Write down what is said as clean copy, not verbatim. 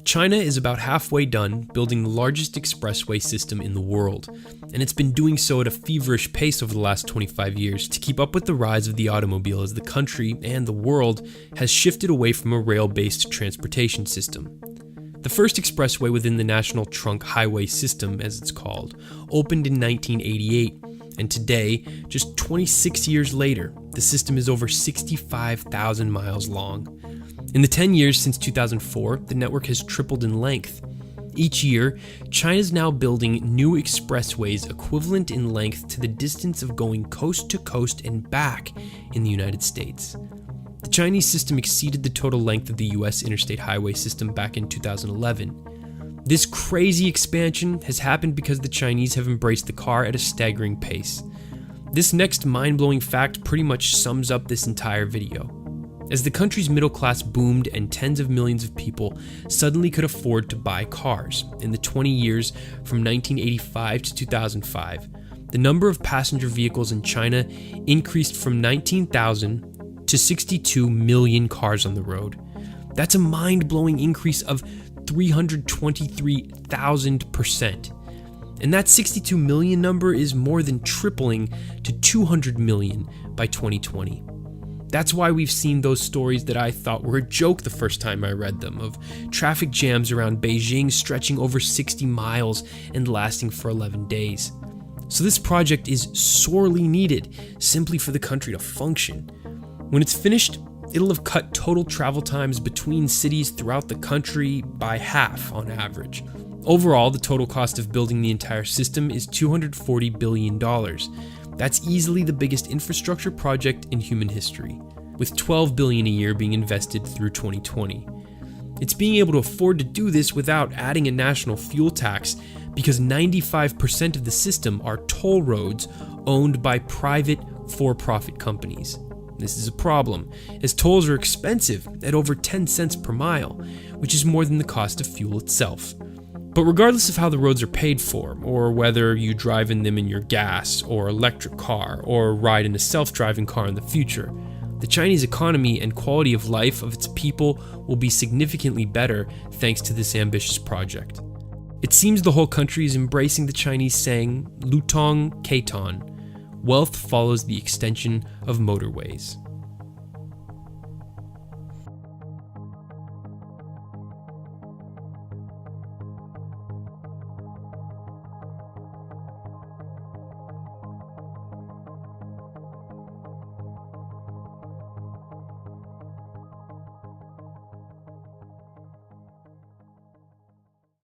China is about halfway done building the largest expressway system in the world, and it's been doing so at a feverish pace over the last 25 years to keep up with the rise of the automobile as the country and the world has shifted away from a rail-based transportation system. The first expressway within the National Trunk Highway System, as it's called, opened in 1988, and today, just 26 years later, the system is over 65,000 miles long. In the 10 years since 2004, the network has tripled in length. Each year, China's now building new expressways equivalent in length to the distance of going coast to coast and back in the United States. The Chinese system exceeded the total length of the US interstate highway system back in 2011. This crazy expansion has happened because the Chinese have embraced the car at a staggering pace. This next mind-blowing fact pretty much sums up this entire video. As the country's middle class boomed and tens of millions of people suddenly could afford to buy cars in the 20 years from 1985 to 2005, the number of passenger vehicles in China increased from 19,000 to 62 million cars on the road. That's a mind-blowing increase of 323,000%. And that 62 million number is more than tripling to 200 million by 2020. That's why we've seen those stories that I thought were a joke the first time I read them, of traffic jams around Beijing stretching over 60 miles and lasting for 11 days. So this project is sorely needed simply for the country to function. When it's finished, it'll have cut total travel times between cities throughout the country by half on average. Overall, the total cost of building the entire system is $240 billion. That's easily the biggest infrastructure project in human history, with $12 billion a year being invested through 2020. It's being able to afford to do this without adding a national fuel tax because 95% of the system are toll roads owned by private for-profit companies. This is a problem, as tolls are expensive at over 10 cents per mile, which is more than the cost of fuel itself. But regardless of how the roads are paid for, or whether you drive in them in your gas or electric car, or ride in a self-driving car in the future, the Chinese economy and quality of life of its people will be significantly better thanks to this ambitious project. It seems the whole country is embracing the Chinese saying, Lutong Kaiton, wealth follows the extension of motorways.